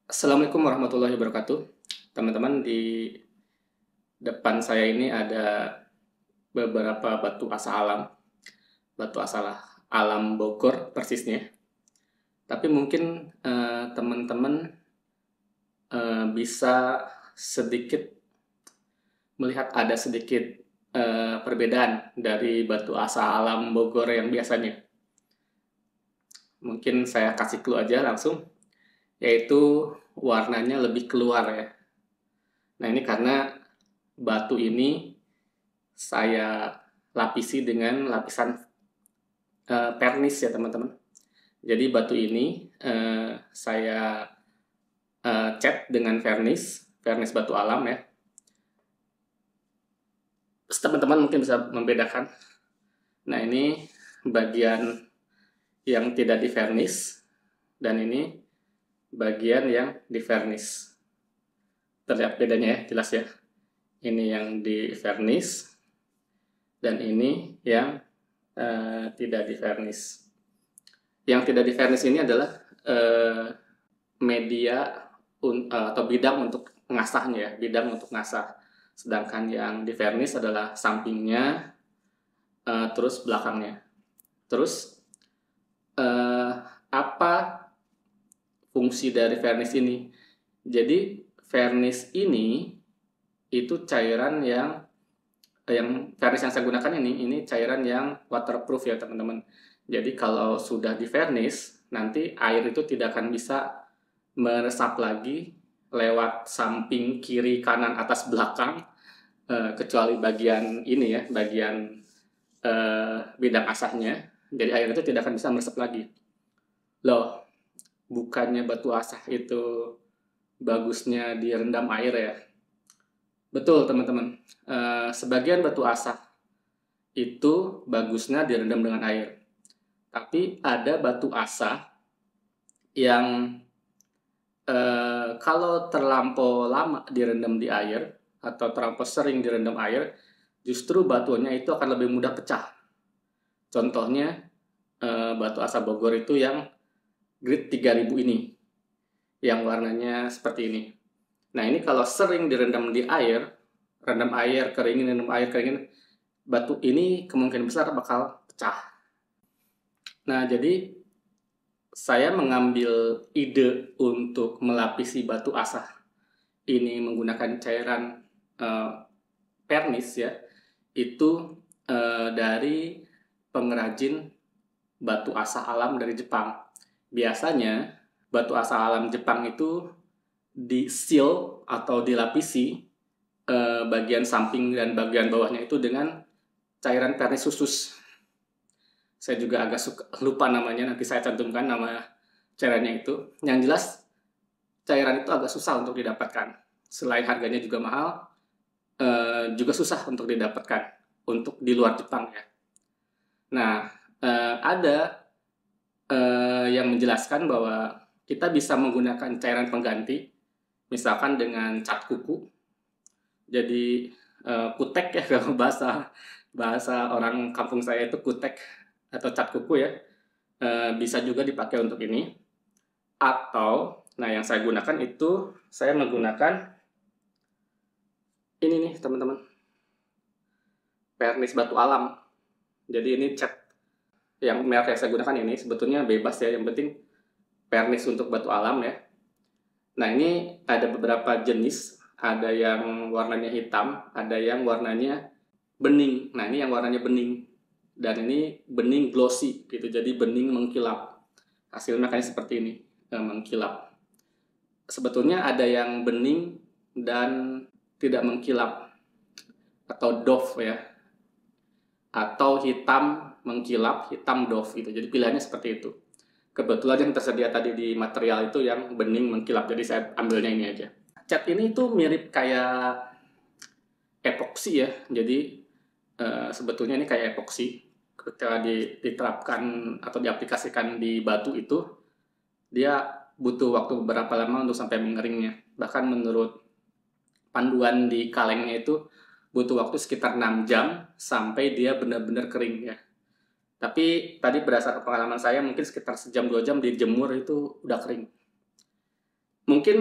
Assalamualaikum warahmatullahi wabarakatuh. Teman-teman, di depan saya ini ada beberapa batu asa alam, batu asa alam Bogor persisnya. Tapi mungkin teman-teman bisa sedikit melihat ada sedikit perbedaan dari batu asa alam Bogor yang biasanya. Mungkin saya kasih clue aja langsung, yaitu warnanya lebih keluar ya. Nah, ini karena batu ini saya lapisi dengan lapisan pernis ya teman-teman. Jadi batu ini saya cat dengan vernis, vernis batu alam ya. Terus teman-teman mungkin bisa membedakan. Nah, ini bagian yang tidak di vernis dan ini bagian yang di vernis. Terlihat bedanya ya, jelas ya. Ini yang di vernis dan ini yang tidak di vernis. Yang tidak di vernis ini adalah media atau bidang untuk mengasahnya ya, bidang untuk ngasah. Sedangkan yang di vernis adalah sampingnya, terus belakangnya. Terus apa fungsi dari vernis ini? Jadi vernis ini itu cairan yang vernis yang saya gunakan ini cairan yang waterproof ya teman-teman. Jadi kalau sudah di vernis, nanti air itu tidak akan bisa meresap lagi lewat samping, kiri, kanan, atas, belakang, kecuali bagian ini ya, bagian bidang asahnya. Jadi air itu tidak akan bisa meresap lagi. Loh, bukannya batu asah itu bagusnya direndam air ya? Betul teman-teman. Sebagian batu asah itu bagusnya direndam dengan air. Tapi ada batu asah yang kalau terlampau lama direndam di air atau terlampau sering direndam air, justru batuannya itu akan lebih mudah pecah. Contohnya batu asa Bogor itu yang grade 3000 ini, yang warnanya seperti ini. Nah, ini kalau sering direndam di air, rendam air, keringin, batu ini kemungkinan besar bakal pecah. Nah, jadi saya mengambil ide untuk melapisi batu asah ini menggunakan cairan pernis ya, itu dari pengrajin batu asah alam dari Jepang. Biasanya batu asah alam Jepang itu di seal atau dilapisi bagian samping dan bagian bawahnya itu dengan cairan pernis khusus. Saya juga agak lupa namanya, nanti saya cantumkan nama cairannya itu. Yang jelas cairan itu agak susah untuk didapatkan. Selain harganya juga mahal, juga susah untuk didapatkan untuk di luar Jepang ya. Nah, ada yang menjelaskan bahwa kita bisa menggunakan cairan pengganti, misalkan dengan cat kuku. Jadi kutek ya kalau bahasa orang kampung saya itu kutek atau cat kuku ya. Bisa juga dipakai untuk ini. Atau, nah yang saya gunakan itu saya menggunakan ini nih teman-teman, pernis batu alam. Jadi ini cat yang merek yang saya gunakan ini sebetulnya bebas ya, yang penting pernis untuk batu alam ya. Nah, ini ada beberapa jenis, ada yang warnanya hitam, ada yang warnanya bening. Nah, ini yang warnanya bening dan ini bening glossy gitu, jadi bening mengkilap. Hasilnya kayak seperti ini, mengkilap. Sebetulnya ada yang bening dan tidak mengkilap atau doff ya, atau hitam mengkilap, hitam doff gitu. Jadi pilihannya seperti itu. Kebetulan yang tersedia tadi di material itu yang bening mengkilap, jadi saya ambilnya ini aja. Cat ini tuh mirip kayak epoksi ya, jadi sebetulnya ini kayak epoksi. Ketika diterapkan atau diaplikasikan di batu itu, dia butuh waktu beberapa lama untuk sampai mengeringnya. Bahkan menurut panduan di kalengnya itu butuh waktu sekitar 6 jam sampai dia benar-benar kering ya. Tapi tadi berdasarkan pengalaman saya mungkin sekitar sejam 2 jam dijemur itu udah kering. Mungkin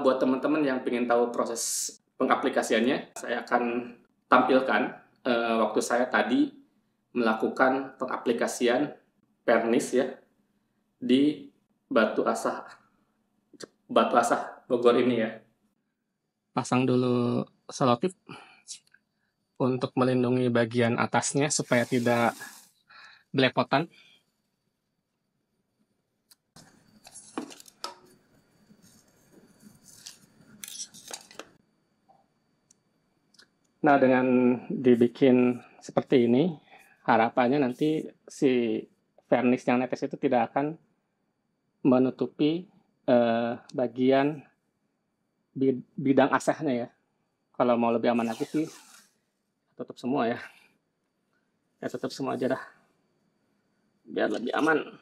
buat teman-teman yang ingin tahu proses pengaplikasiannya, saya akan tampilkan waktu saya tadi melakukan pengaplikasian pernis ya di Batu Asah Batu Asah Bogor ini ya. Pasang dulu selotip untuk melindungi bagian atasnya supaya tidak belepotan. Nah, dengan dibikin seperti ini, harapannya nanti si vernis yang netes itu tidak akan menutupi bagian bidang asahnya ya. Kalau mau lebih aman lagi sih, tutup semua ya. Ya tutup semua aja dah, biar lebih aman.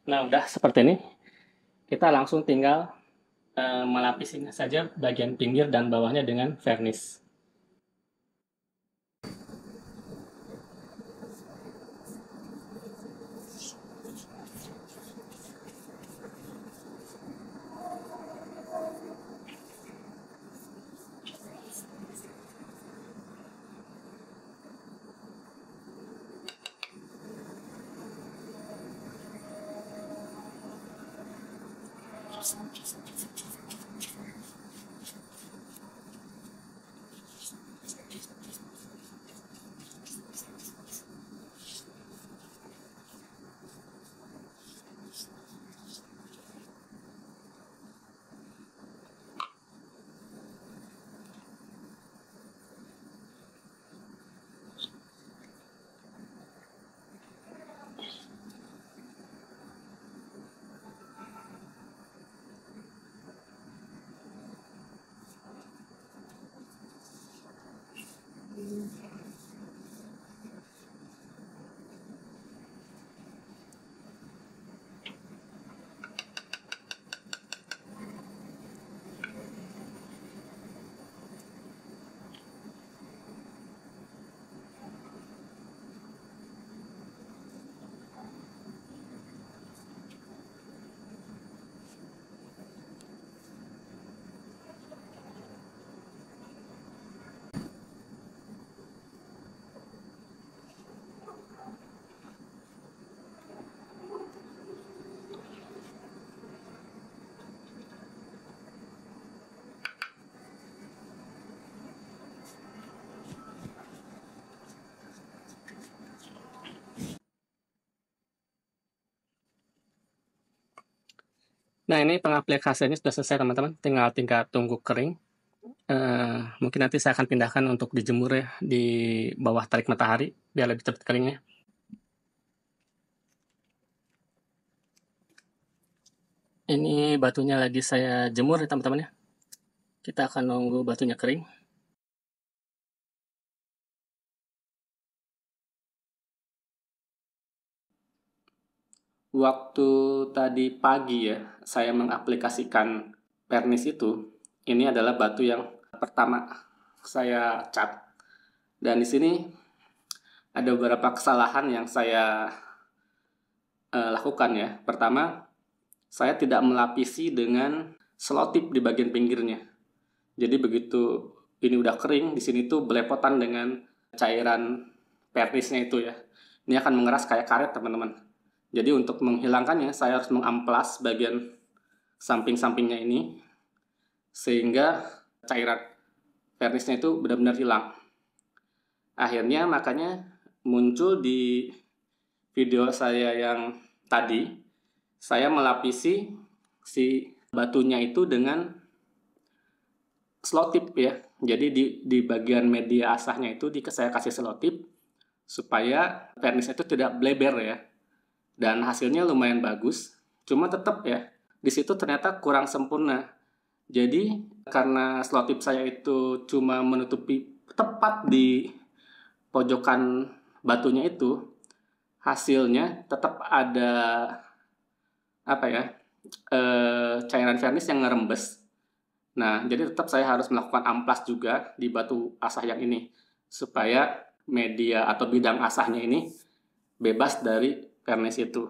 Nah, udah seperti ini. Kita langsung tinggal melapisinya saja bagian pinggir dan bawahnya dengan vernis. Nah, ini pengaplikasiannya sudah selesai teman-teman, tinggal tunggu kering. Mungkin nanti saya akan pindahkan untuk dijemur ya di bawah terik matahari biar lebih cepat keringnya. Ini batunya lagi saya jemur ya teman-teman ya. Kita akan nunggu batunya kering. Waktu tadi pagi ya, saya mengaplikasikan pernis itu. Ini adalah batu yang pertama saya cat. Dan di sini ada beberapa kesalahan yang saya lakukan ya. Pertama, saya tidak melapisi dengan selotip di bagian pinggirnya. Jadi begitu ini udah kering, di sini tuh belepotan dengan cairan pernisnya itu ya. Ini akan mengeras kayak karet teman-teman. Jadi untuk menghilangkannya, saya harus mengamplas bagian samping-sampingnya ini, sehingga cairan vernisnya itu benar-benar hilang. Akhirnya makanya muncul di video saya yang tadi, saya melapisi si batunya itu dengan selotip ya. Jadi di bagian media asahnya itu saya kasih selotip supaya vernisnya itu tidak bleber ya. Dan hasilnya lumayan bagus, cuma tetap ya di situ ternyata kurang sempurna. Jadi karena selotip saya itu cuma menutupi tepat di pojokan batunya itu, hasilnya tetap ada apa ya, cairan vernis yang ngerembes. Nah, jadi tetap saya harus melakukan amplas juga di batu asah yang ini supaya media atau bidang asahnya ini bebas dari vernis itu.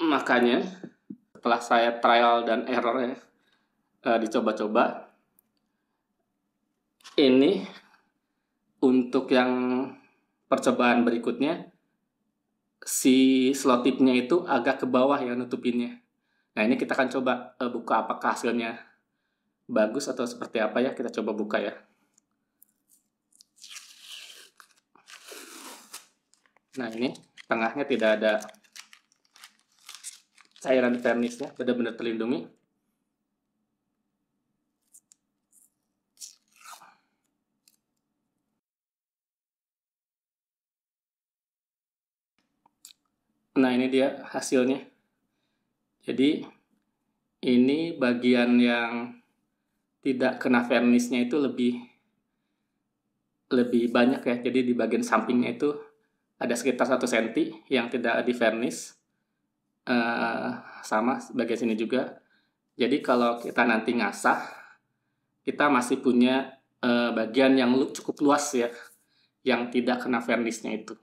Makanya setelah saya trial dan error ya, dicoba-coba, ini untuk yang percobaan berikutnya si slot tipnya itu agak ke bawah ya nutupinnya. Nah ini kita akan coba buka apakah hasilnya bagus atau seperti apa ya. Kita coba buka ya. Nah ini tengahnya tidak ada cairan vernisnya, benar-benar terlindungi. Nah ini dia hasilnya. Jadi ini bagian yang tidak kena vernisnya itu lebih banyak ya. Jadi di bagian sampingnya itu ada sekitar 1 cm yang tidak di vernis. Sama bagian sini juga. Jadi kalau kita nanti ngasah, kita masih punya bagian yang cukup luas ya, yang tidak kena vernisnya itu.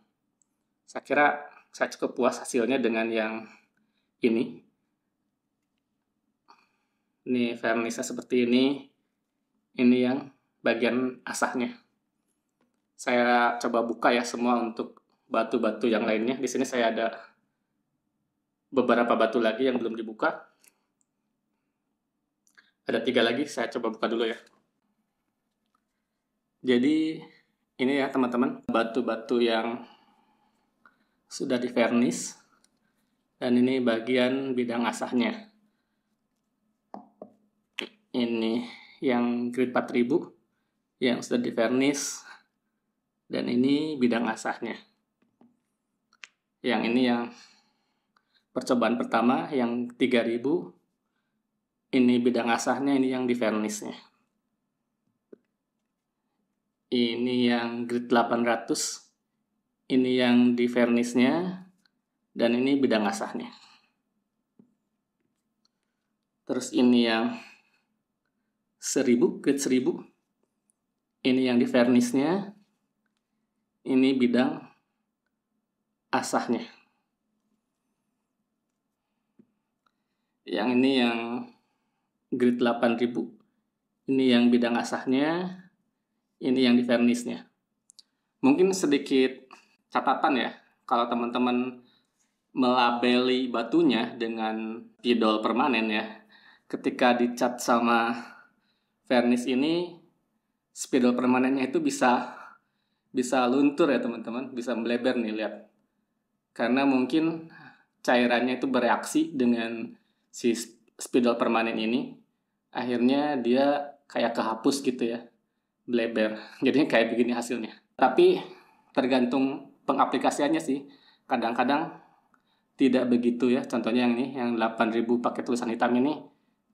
Saya kira saya cukup puas hasilnya dengan yang ini. Ini vernisnya seperti ini. Ini yang bagian asahnya. Saya coba buka ya semua untuk batu-batu yang lainnya. Di sini saya ada beberapa batu lagi yang belum dibuka. Ada 3 lagi, saya coba buka dulu ya. Jadi ini ya teman-teman, batu-batu yang sudah di vernis. Dan ini bagian bidang asahnya. Ini yang grade 4000 yang sudah di vernis. Dan ini bidang asahnya. Yang ini yang percobaan pertama yang 3000. Ini bidang asahnya, ini yang di vernisnya. Ini yang grade 800. Ini yang di vernisnya. Dan ini bidang asahnya. Terus ini yang 1000, grade 1000. Ini yang di vernisnya. Ini bidang asahnya. Yang ini yang grade 8000. Ini yang bidang asahnya. Ini yang di vernisnya. Mungkin sedikit catatan ya, kalau teman-teman melabeli batunya dengan spidol permanen ya, ketika dicat sama vernis ini, spidol permanennya itu bisa luntur ya teman-teman, bisa melebar nih, lihat. Karena mungkin cairannya itu bereaksi dengan si spidol permanen ini, akhirnya dia kayak kehapus gitu ya, bleber. Jadinya kayak begini hasilnya. Tapi tergantung pengaplikasiannya sih. Kadang-kadang tidak begitu ya. Contohnya yang ini, yang 8000 pakai tulisan hitam ini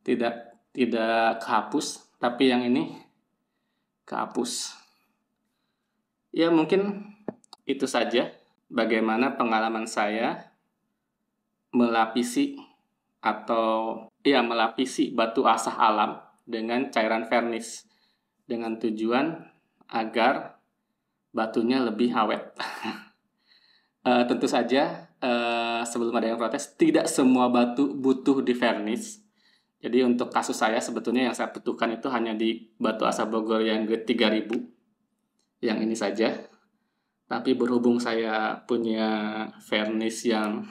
tidak kehapus, tapi yang ini kehapus. Ya mungkin itu saja bagaimana pengalaman saya melapisi batu asah alam dengan cairan vernis dengan tujuan agar batunya lebih awet. Tentu saja sebelum ada yang protes, tidak semua batu butuh di vernis. Jadi untuk kasus saya sebetulnya yang saya butuhkan itu hanya di batu asah Bogor yang grade 3000, yang ini saja. Tapi berhubung saya punya vernis yang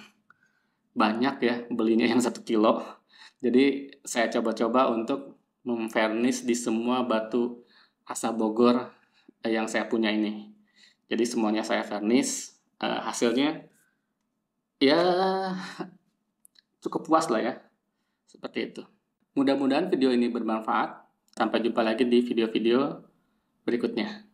banyak ya, belinya yang 1 kilo, jadi saya coba-coba untuk memvernis di semua batu asah Bogor yang saya punya ini. Jadi semuanya saya vernis. Hasilnya ya cukup puas lah ya, seperti itu. Mudah-mudahan video ini bermanfaat. Sampai jumpa lagi di video-video berikutnya.